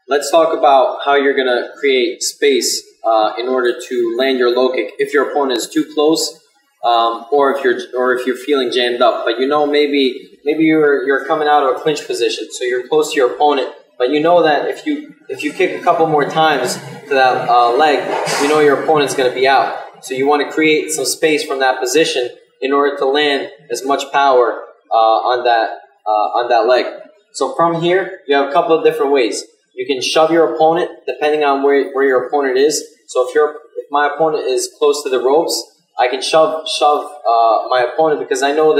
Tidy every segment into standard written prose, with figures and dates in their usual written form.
let's talk about how you're gonna create space in order to land your low kick if your opponent is too close, or if you're feeling jammed up. But you know, maybe you're coming out of a clinch position, so you're close to your opponent. But you know that if you kick a couple more times to that leg, you know your opponent's going to be out. So you want to create some space from that position in order to land as much power on that leg. So from here, you have a couple of different ways. You can shove your opponent depending on where your opponent is. So if my opponent is close to the ropes, I can shove my opponent because I know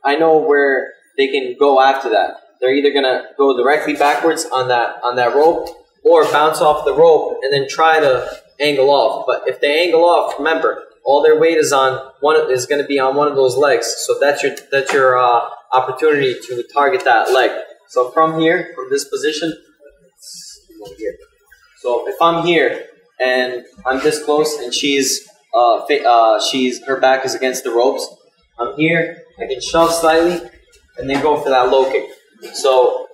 I know where they can go after that. They're either gonna go directly backwards on that rope, or bounce off the rope and then try to angle off. But if they angle off, remember, all their weight is going to be on one of those legs. So that's your opportunity to target that leg. So from here, from this position, so if I'm here and I'm this close and her back is against the ropes, I'm here, I can shove slightly and then go for that low kick. So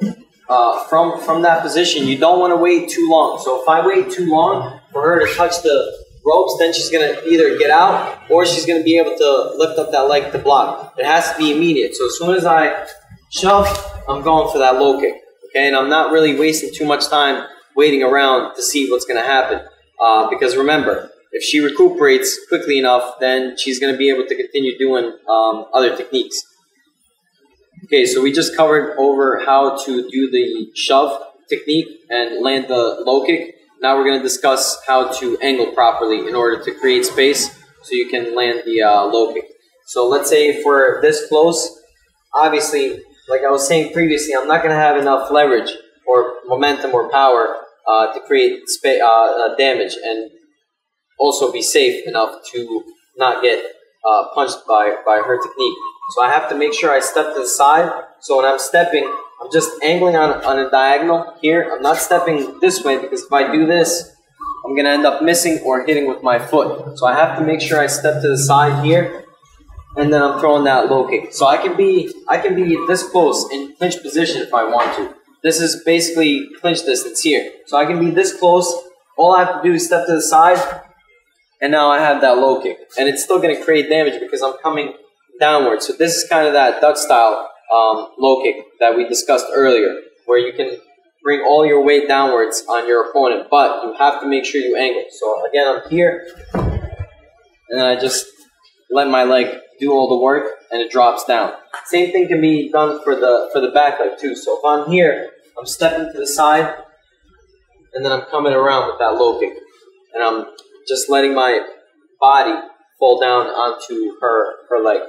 from that position, you don't want to wait too long. So if I wait too long for her to touch the ropes, then she's going to either get out or she's going to be able to lift up that leg to block. It has to be immediate. So as soon as I shove, I'm going for that low kick. Okay, and I'm not really wasting too much time waiting around to see what's going to happen. Because remember, if she recuperates quickly enough, then she's going to be able to continue doing other techniques. Okay, so we just covered over how to do the shove technique and land the low kick. Now we're going to discuss how to angle properly in order to create space so you can land the low kick. So let's say if we're this close, obviously, like I was saying previously, I'm not going to have enough leverage or momentum or power to create damage and also be safe enough to not get punched by her technique. So I have to make sure I step to the side. So when I'm stepping, I'm just angling on a diagonal here. I'm not stepping this way because if I do this, I'm going to end up missing or hitting with my foot. So I have to make sure I step to the side here, and then I'm throwing that low kick. So I can be this close in clinch position if I want to. This is basically clinch distance here. So I can be this close. All I have to do is step to the side, and now I have that low kick. And it's still going to create damage because I'm coming downward. So this is kind of that duck style low kick that we discussed earlier, where you can bring all your weight downwards on your opponent, but you have to make sure you angle. So again, I'm here, and then I just let my leg do all the work, and it drops down. Same thing can be done for the back leg too. So if I'm here, I'm stepping to the side, and then I'm coming around with that low kick, and I'm just letting my body fall down onto her leg.